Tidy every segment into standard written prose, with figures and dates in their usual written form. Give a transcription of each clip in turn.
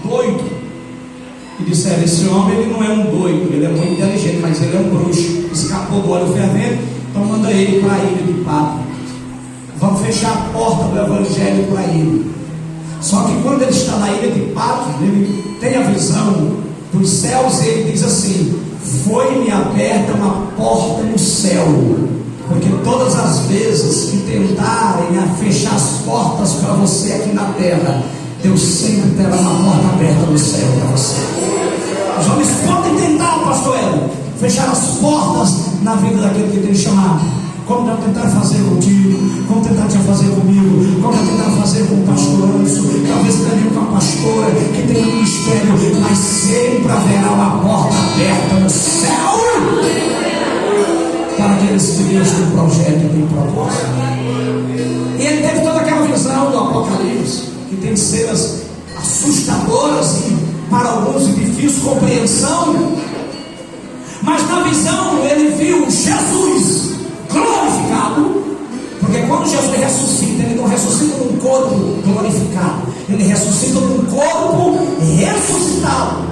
doido, e disseram: esse homem ele não é um doido, ele é muito inteligente, mas ele é um bruxo, escapou do óleo fervente, então manda ele para a ilha de Patmos. Vamos fechar a porta do evangelho para ele. Só que quando ele está na ilha de Patmos, ele tem a visão dos céus e ele diz assim: foi-me aberta uma porta no céu. Porque todas as vezes que tentarem a fechar as portas para você aqui na terra, Deus sempre terá uma porta aberta no céu para você. Os homens podem tentar, pastor Hélio, fechar as portas na vida daquele que tem chamado. Como tentar fazer contigo, como tentar te fazer comigo, como tentar fazer com o pastor Anderson, talvez também com a pastora que tem um ministério, mas sempre haverá uma porta aberta no céu para aqueles que Deus tem projeto e tem propósito. E ele teve toda aquela visão do Apocalipse, que tem cenas assustadoras e para alguns de difícil compreensão, mas na visão ele viu Jesus glorificado, porque quando Jesus ressuscita, ele não ressuscita num corpo glorificado, ele ressuscita num corpo ressuscitado.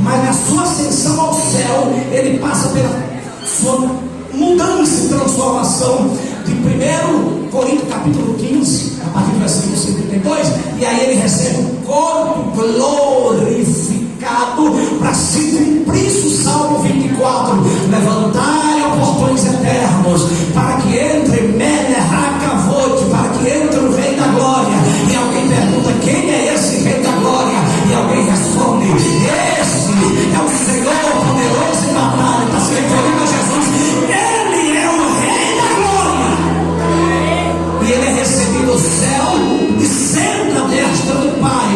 Mas na sua ascensão ao céu, ele passa pela sua mudança e transformação de 1 Coríntios capítulo 15, a partir do versículo 52, e aí ele recebe um corpo glorificado para se cumprir o Salmo 24: levantai ó portões eternos, para que entre Meneracavote, para que entre o Rei da Glória. E alguém pergunta: quem é esse Rei da Glória? E alguém responde: esse é o Senhor poderoso em batalha. Está se referindo a Jesus. Ele é o Rei da Glória, e ele é recebido no céu e senta à destra do Pai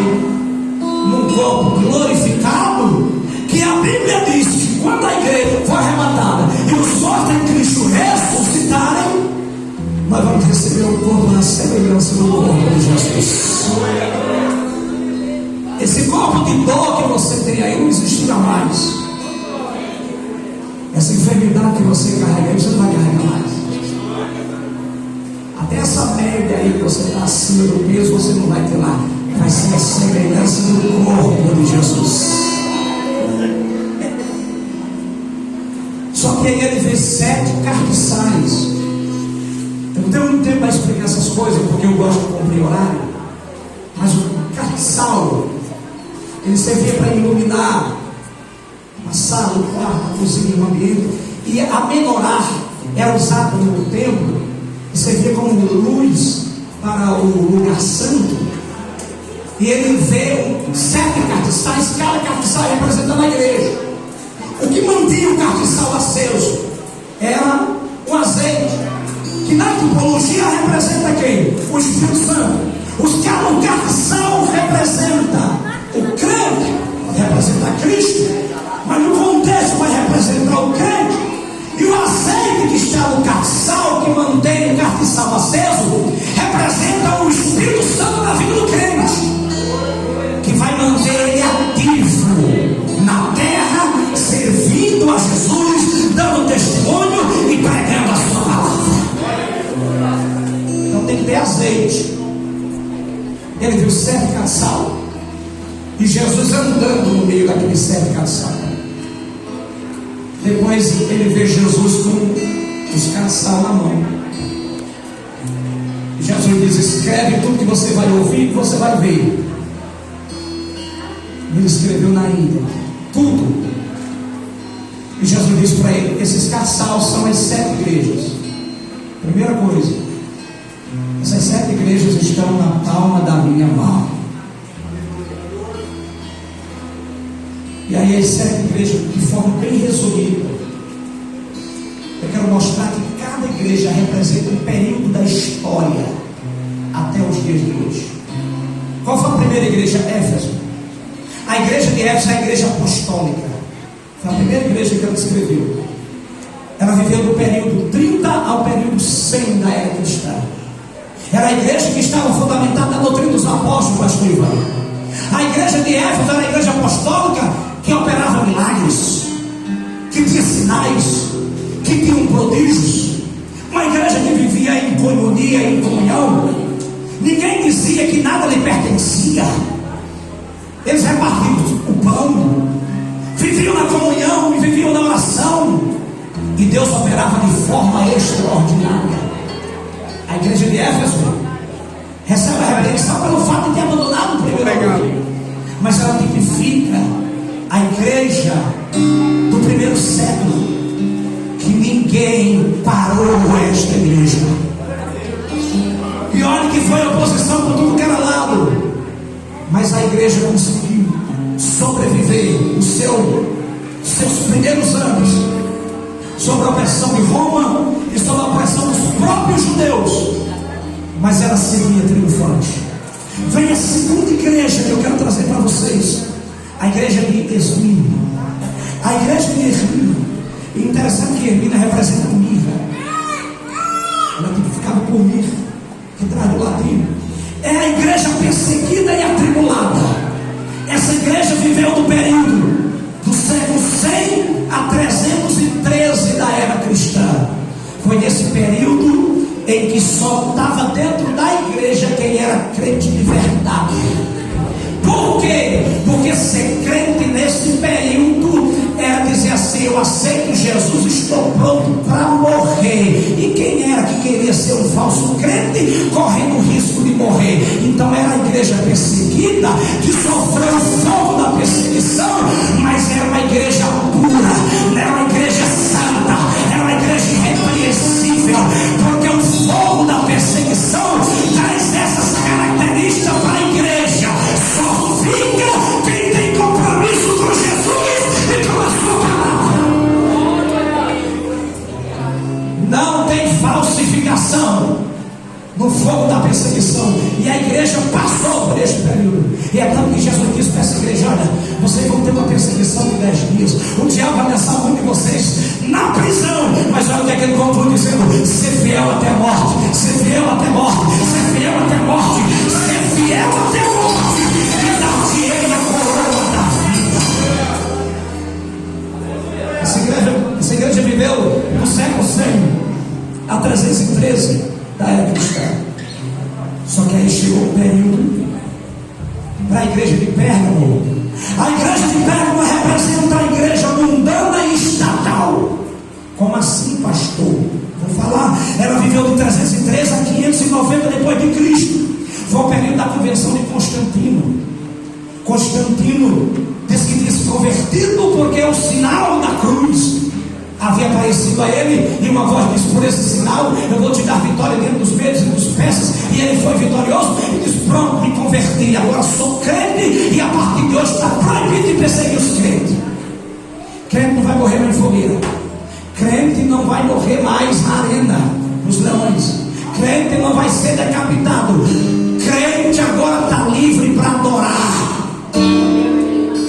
num corpo glorificado, que a Bíblia diz que quando a igreja for arrebatada e os mortos em Cristo ressuscitarem, nós vamos receber um corpo na semelhança do corpo de Jesus. Esse corpo de dor que você tem aí não existirá mais. Essa enfermidade que você carrega aí, você não vai carregar mais. Até essa média aí que você está acima do peso, você não vai ter lá. Vai ser a semelhança do corpo de Jesus. Só que aí ele vê 7 carniçais. Eu não tenho muito tempo para explicar essas coisas, porque eu gosto de cumprir horário. Mas o carniçal, ele servia para iluminar a sala, o quarto, a cozinha, o ambiente. E a menorá era usada no templo e servia como luz para o lugar santo. E ele vê 7 carniçais, cada carniçal representando a igreja. O que mantinha o carniçal aceso era o azeite, que na tipologia representa quem? O Espírito Santo. O carniçal representa o crente, representa Cristo, mas no contexto vai representar o crente. E o azeite que está no carniçal, que mantém o carniçal aceso, representa o Espírito Santo na vida do crente, que vai manter ele ativo na terra, servindo a Jesus, dando testemunho e pregando a sua palavra. Então tem que ter azeite. Ele viu 7 carniçais e Jesus andando no meio daqueles 7 carniçais. Depois ele vê Jesus com os carniçais na mão. E Jesus diz: escreve tudo que você vai ouvir, que você vai ver. Ele escreveu na ilha tudo. E Jesus disse para ele: esses carniçais são as 7 igrejas. Primeira coisa, essas 7 igrejas estão na palma da minha mão. E aí as 7 igrejas, de forma bem resumida, eu quero mostrar que cada igreja representa um período da história até os dias de hoje. Qual foi a primeira igreja? Éfeso. A igreja de Éfeso é a igreja apostólica. Foi a primeira igreja que ela descreveu. Ela viveu do período 30 ao período 100 da era cristã. Era a igreja que estava fundamentada na doutrina dos apóstolos, pastor Ivan. A igreja de Éfeso era a igreja apostólica que operava milagres, que tinha sinais, que tinha prodígios. Uma igreja que vivia em coinonia, em comunhão. Ninguém dizia que nada lhe pertencia. Eles repartiam o pão, viviam na comunhão e viviam na oração, e Deus operava de forma extraordinária. A igreja de Éfeso recebe a repreensão pelo fato de ter abandonado o primeiro amor, mas ela tipifica a igreja do primeiro século, que ninguém parou esta igreja. E olha que foi oposição por tudo que era lado, mas a igreja conseguiu sobreviver os seus primeiros anos sob a opressão de Roma e sob a opressão dos próprios judeus, mas ela seguia triunfante. Vem a segunda igreja que eu quero trazer para vocês, a igreja de Esmirna. A igreja de Esmirna, e interessante que Esmirna representa mirra, ela tipificava por mirra, que traz do latim. É a igreja perseguida e atribulada. Essa igreja viveu do período do século 100 a 313 da era cristã. Foi nesse período em que só estava dentro da igreja quem era crente de verdade. Por quê? Porque ser crente nesse período era dizer assim: eu aceito Jesus, estou pronto para morrer. E quem era que queria ser um falso crente, correndo o risco de morrer? Então era a igreja perseguida, que sofreu o fogo da perseguição, mas era uma igreja pura, era uma igreja santa, era uma igreja irrepreensível, porque o fogo da perseguição traz essas características para a igreja. Só fica quem tem compromisso com Jesus e com a sua palavra. Não tem falsificação no fogo da perseguição. E a igreja passou por este período. E é tanto que Jesus disse para essa igreja: olha, vocês vão ter uma perseguição de 10 dias. O diabo vai lançar muito de vocês na prisão. Mas olha o que é que ele conclui dizendo: ser fiel até a morte, ser fiel até a morte, ser fiel até a morte, ser fiel até a morte, e dar-te-ei a coroa da vida. Essa igreja viveu do século 100 a 313 da era cristã. Só que aí chegou o período para a igreja de Pérgamo. A igreja de Pérgamo representa a igreja mundana e estatal. Como assim, pastor? Vou falar. Ela viveu de 313 a 590 depois de Cristo. Foi o período da convenção de Constantino. Constantino disse que tinha se convertido porque o sinal da cruz havia aparecido a ele, e uma voz disse: por esse sinal eu vou te dar vitória diante dos medos e dos persas. E ele foi vitorioso e disse: pronto, me converti, agora sou crente, e a partir de hoje está proibido de perseguir os crentes. Crente não vai morrer mais em fogueira, crente não vai morrer mais na arena dos leões, crente não vai ser decapitado, crente agora está livre para adorar.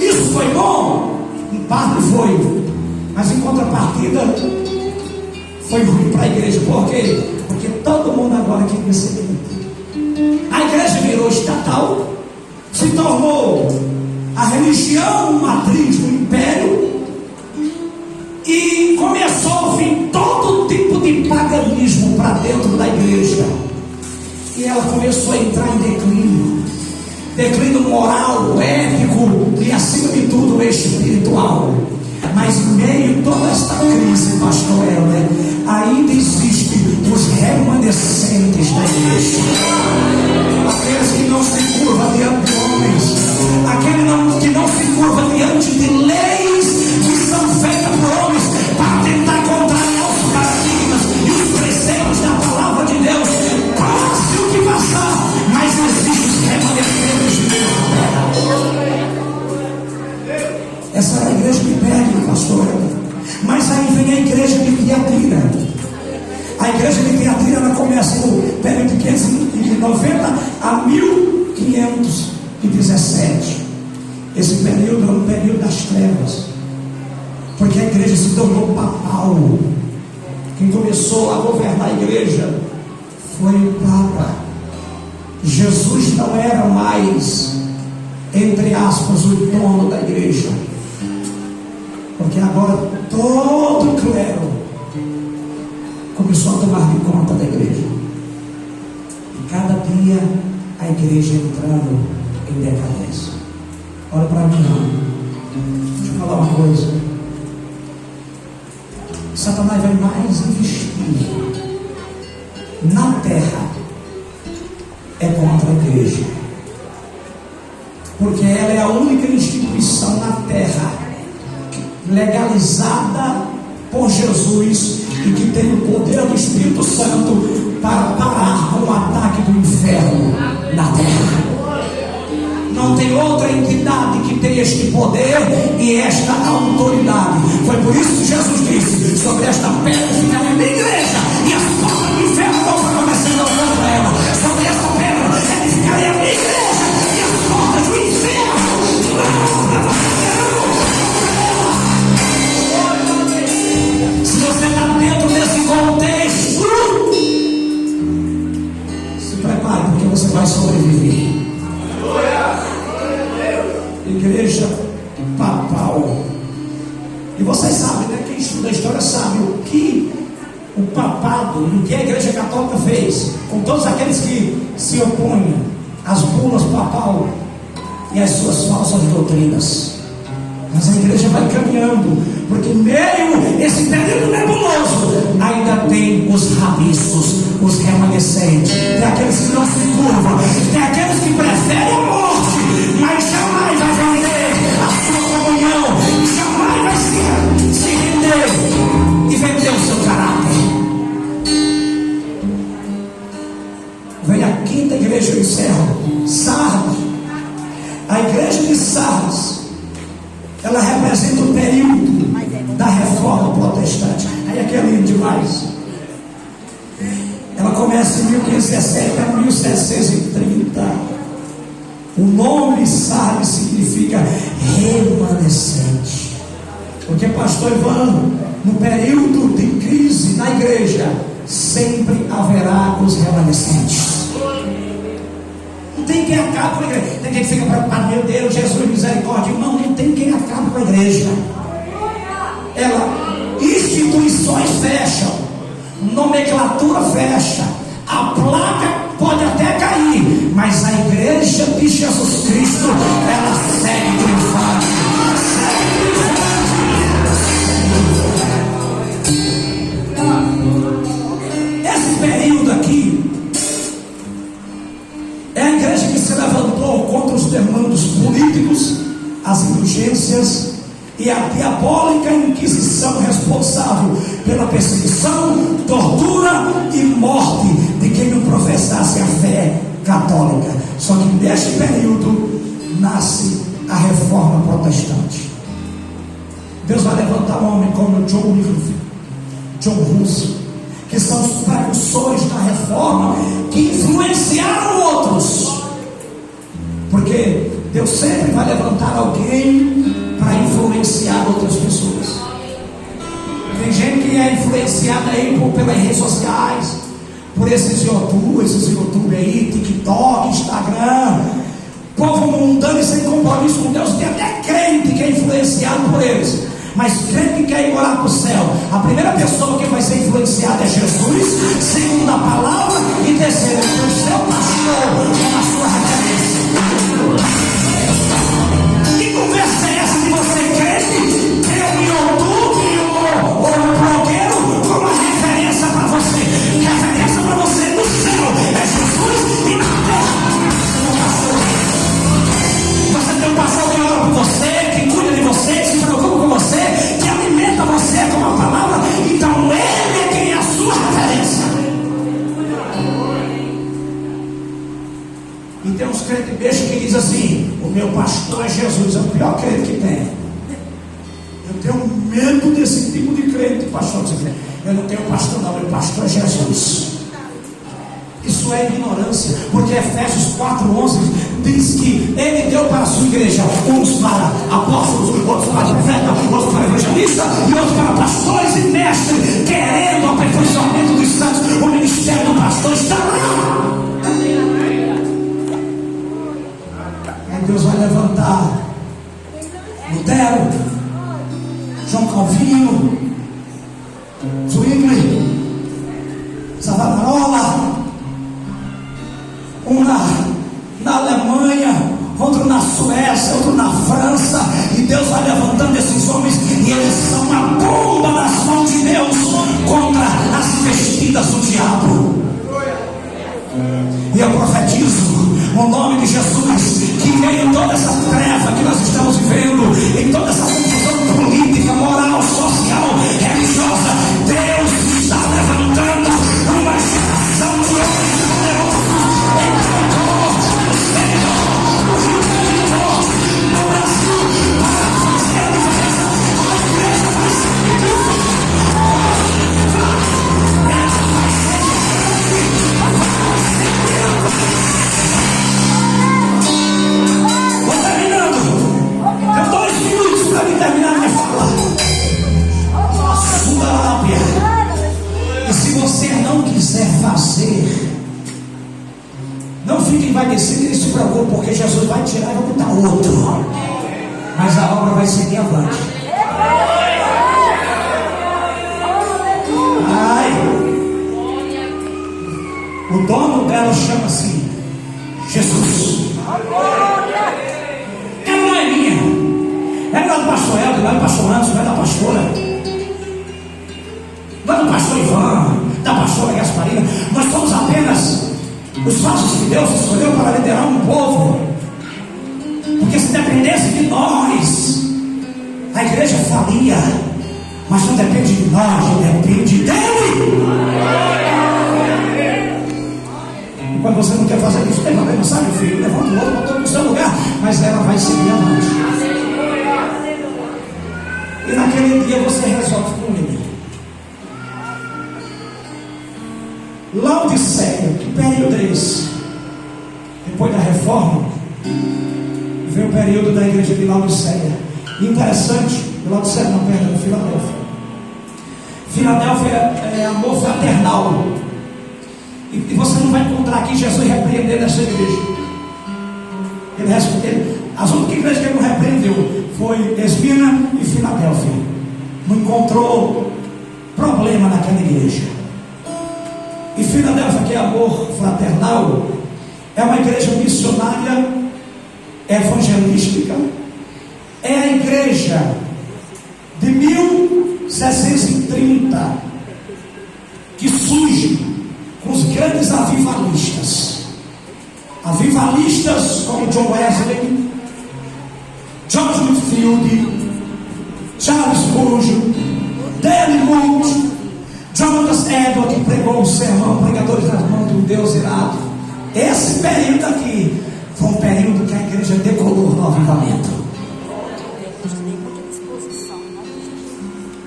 Isso foi bom? Em parte foi, mas em contrapartida foi ruim para a igreja. Por quê? Porque todo mundo agora queria ser crente. A igreja virou estatal, se tornou a religião matriz do império, e começou a vir todo tipo de paganismo para dentro da igreja. E ela começou a entrar em declínio moral, ético e, acima de tudo, espiritual. Mas em meio a toda esta crise, pastor Helder, ainda existem os remanescentes da igreja. Aqueles que não se curvam diante de homens, aqueles que não se curvam diante de leis que são feitas por homens para tentar contrariar os paradigmas e os preceitos da palavra de Deus. Passe o que passar, mas existem os remanescentes de Deus. Essa era a igreja de Pérgamo, pastor. Mas aí vem a igreja de Tiatira. A igreja de Tiatira, ela começa no período de 590 a 1517. Esse período é um período das trevas, porque a igreja se tornou papal. Quem começou a governar a igreja foi o Papa. Jesus não era mais, entre aspas, o dono da igreja, porque agora todo o clero começou a tomar de conta da igreja, e cada dia a igreja entrando em decadência. Olha para mim, deixa eu falar uma coisa. Satanás vai mais investir na terra é contra a igreja, porque ela é a única instituição na terra legalizada por Jesus e que tem o poder do Espírito Santo para parar com o ataque do inferno na terra. Não tem outra entidade que tem este poder e esta autoridade. Foi por isso que Jesus disse: sobre esta pedra ficará a minha igreja, e as portas do inferno não prevalecerão contra ela. Sobre esta pedra edificarei a minha igreja, e as portas do inferno não prevalecerão contra ela. Se você está dentro desse contexto, se prepare, porque você vai sobreviver. Igreja papal. E vocês sabem, né? Quem estuda a história sabe o que o papado, o que a igreja católica fez com todos aqueles que se opõem às bulas papal e às suas falsas doutrinas. Mas a igreja vai caminhando, porque meio esse período nebuloso ainda tem os rabiscos, os remanescentes. Tem aqueles que não se curvam, tem aqueles que preferem a morte, mas jamais vai vender a sua comunhão, jamais vai se render e vender o seu caráter. Vem a quinta igreja, eu encerro. Sardes. A igreja de Sardes, ela representa o período da reforma protestante. Aí aqui é lindo demais. Ela começa em 1517 a 1730. O nome Sardes significa remanescente. Porque, pastor Ivan, no período de crise na igreja, sempre haverá os remanescentes. Não tem quem acabe com a igreja. Tem quem que fica preocupado: meu Deus, Jesus, misericórdia. Não tem quem acabe com a igreja. Instituições fecham, nomenclatura fecha, a placa pode até cair, mas a igreja de Jesus Cristo, ela segue triunfante. Esse período aqui é a igreja que se levantou contra os demandos políticos, as indulgências e a diabólica Inquisição responsável pela perseguição, tortura e morte de quem não professasse a fé católica. Só que neste período nasce a reforma protestante. Deus vai levantar um homem como John Russell, que são os precursores da reforma, que influenciaram outros, porque Deus sempre vai levantar alguém para influenciar outras pessoas. Tem gente que é influenciada aí pelas redes sociais, por esses YouTube aí, TikTok, Instagram, povo mundano e sem compromisso com Deus. Tem até crente que é influenciado por eles, mas crente que quer ir morar para o céu, a primeira pessoa que vai ser influenciada é Jesus, segundo a palavra, e terceiro, o seu pastor, com a sua referência. Que conversa é essa de você crente ter um YouTube ou um blogueiro como referência para você? Referência para você no céu é Jesus, e na terra você tem um pastor que ora por você, que cuida de você, que se preocupa com você, que alimenta você com a palavra. Então ele é quem é a sua referência. E tem uns crentes bestas que dizem assim: o meu pastor é Jesus. É o pior crente que tem. Eu tenho medo desse tipo de crente, pastor. Eu não tenho pastor não, meu pastor é Jesus. Isso é ignorância, porque Efésios 4:11 diz que ele deu para a sua igreja uns para apóstolos, outros para profetas, outros para evangelistas e outros para pastores e mestres, querendo o aperfeiçoamento dos santos. O ministério do pastor está lá. E Deus vai levantar Lutero, João Calvino, Zwingli, Savonarola, um na Alemanha, outro na Suécia, vai ser outro na França, e Deus vai levantando esses homens, e eles são uma bomba nas mãos de Deus contra as investidas do diabo. E eu profetizo o nome de Jesus, que em meio a toda essa treva que nós estamos vivendo, em toda essa confusão política, moral, social, religiosa, Deus está levantando uma geração de homens poderosos no Brasil para fazer a diferença. A igreja vai ser tenho 2 minutos para me terminar minha fala. Sua lábia. E se você não quiser fazer, não fique envaidecido e se preocupe, porque Jesus vai tirar e vai botar outro. Mas a obra vai seguir avante. Ai, o dono dela chama-se Jesus. Ela não é minha. Ela não é do pastor Helder, não é do pastor Anderson, não é da pastora, não é do pastor Ivan, da pastora Gasparina. Nós somos apenas os vasos que Deus escolheu para liderar um povo. Porque se dependesse de nós, a igreja falia. Mas não depende de nós, depende dele. E quando você não quer fazer isso, tem problema, sabe, filho? Levanta o outro, botou no seu lugar, mas ela vai seguir avante. E naquele dia você resolve com ele. Laodiceia, que período é esse? Depois da reforma, veio o período da igreja de Laodiceia. Interessante, Laodiceia não, perdão, Filadélfia. Filadélfia é amor fraternal. E você não vai encontrar aqui Jesus repreendendo essa igreja. Ele respondeu. As únicas igrejas que ele não repreendeu foi Esmirna e Filadélfia. Não encontrou problema naquela igreja. E Filadélfia, que é amor fraternal, é uma igreja missionária, evangelística. É a igreja de 1730 que surge com os grandes avivalistas. Avivalistas como John Wesley, George Whitefield, Charles Spurgeon, Dale Moody, Jonathan Edwards, que pregou um sermão, pregadores das mãos de um Deus irado. Esse período aqui foi um período que a igreja decolou no avivamento.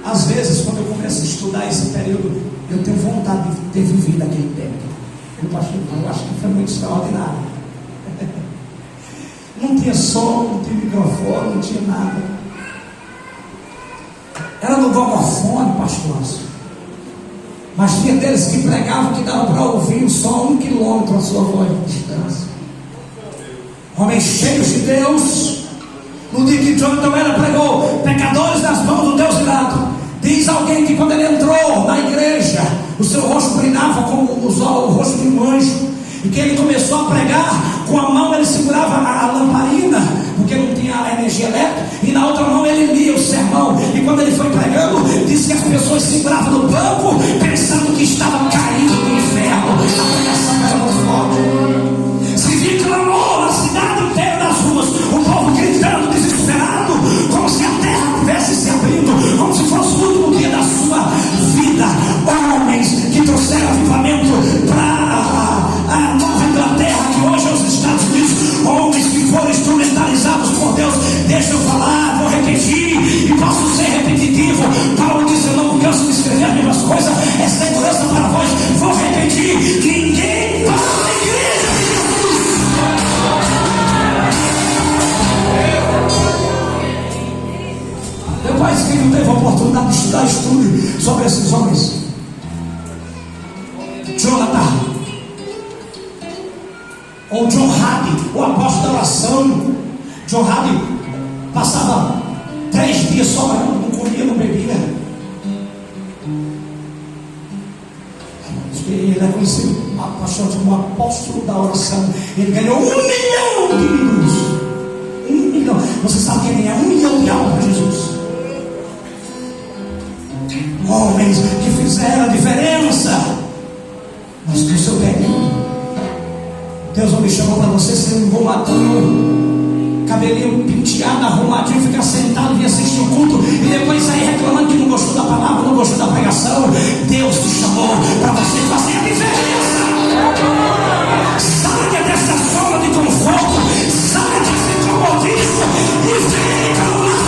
Às vezes, quando eu começo a estudar esse período, eu tenho vontade de ter vivido aquele tempo. Eu acho que foi muito extraordinário. Não tinha som, não tinha microfone, não tinha nada. Era no gogofone, pastor. Mas tinha deles que pregavam que dava para ouvir só 1 quilômetro a sua voz de distância. Homens cheios de Deus. No dia que Jonathan Wesley pregou, pecadores nas mãos do Deus irado. Diz alguém que quando ele entrou na igreja, o seu rosto brilhava como o rosto de um anjo. E que ele começou a pregar, com a mão ele segurava a lamparina, porque não tinha energia elétrica, e na outra mão ele lia o sermão. E quando ele foi pregando, disse que as pessoas seguravam no banco, pensando que estavam caindo do inferno. A pregação era muito forte. Se viu clamor na cidade inteira, nas ruas, o povo gritando, desesperado, como se a terra estivesse se abrindo, como se fosse o último dia da sua vida. Homens que trouxeram avivamento para a Nova Inglaterra, que hoje é os Estados Unidos. Homens que foram instrumentalizados por Deus. Deixa eu falar, vou repetir, e posso ser repetitivo. Paulo disse: eu não canso de escrever as mesmas coisas, é segurança para vós. Vou repetir: ninguém para a igreja de Jesus. Meu pai, que não teve a oportunidade de estudar, estude sobre esses homens. Jonathan, ou John Hagee, o apóstolo da oração. John Hagee passava 3 dias só orando, não comia, não bebia. Ele é conhecido como apóstolo da oração. Ele ganhou 1 milhão de livros. 1 Você sabe quem é? 1 milhão de almas para Jesus. Homens que fizeram a diferença. Mas no seu período, Deus não me chamou para você ser um engomadinho, cabelinho penteado, arrumadinho, ficar sentado e assistir o culto e depois sair reclamando que não gostou da palavra, não gostou da pregação. Deus te chamou para você fazer a diferença. Saia dessa zona de conforto, saia desse comodismo e vem para o lado.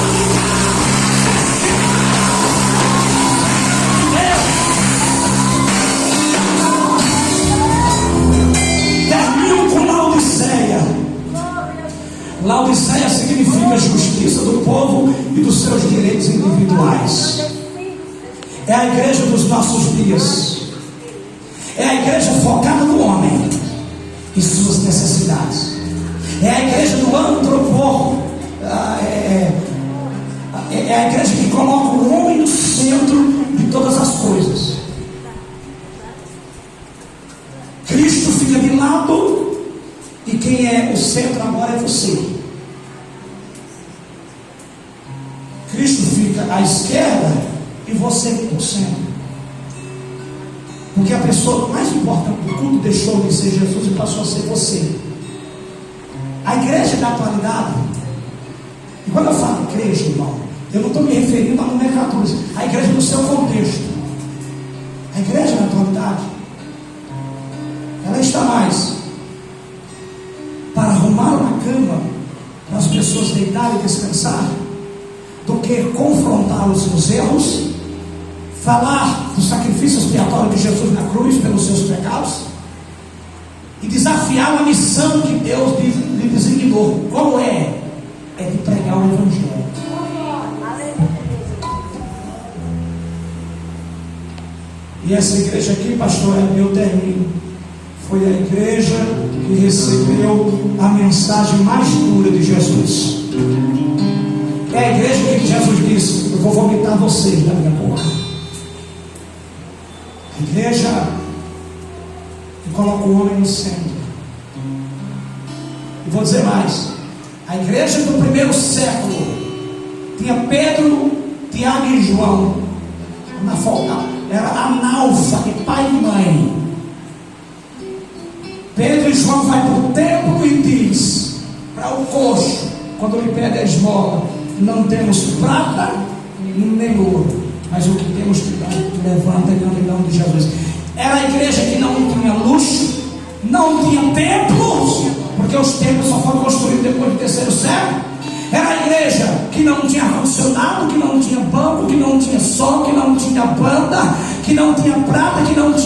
Laodiceia significa justiça do povo e dos seus direitos individuais. É a igreja dos nossos dias. É a igreja focada no homem e suas necessidades. É a igreja do antropor. É a igreja que coloca o homem no centro de todas as coisas. Cristo fica de lado e quem é o centro agora é você. Cristo fica à esquerda e você no centro. Porque a pessoa mais importante do culto deixou de ser Jesus e passou a ser você. A igreja da atualidade, e quando eu falo igreja, irmão, eu não estou me referindo à nomenclatura, a igreja no seu contexto. A igreja da atualidade, ela está mais para arrumar uma cama para as pessoas deitarem e descansar, do que confrontá-los nos erros, falar do sacrifício expiatório de Jesus na cruz pelos seus pecados e desafiar a missão que Deus lhe designou. Como é? É de pregar o Evangelho. E essa igreja aqui, pastor, eu termino, foi a igreja que recebeu a mensagem mais dura de Jesus. É a igreja que Jesus disse: eu vou vomitar vocês da minha boca. A igreja que coloca o homem no centro. E vou dizer mais: a igreja do primeiro século tinha Pedro, Tiago e João na folga. Era analfa de pai e mãe. Pedro e João vai para o templo e diz para o coxo, quando lhe pede a esmola: não temos prata nem ouro, mas o que temos que dar, levanta em nome de Jesus. Era a igreja que não tinha luxo, não tinha templos, porque os templos só foram construídos depois do terceiro século. Era a igreja que não tinha ar-condicionado, que não tinha banco, que não tinha som, que não tinha banda, que não tinha prata, que não tinha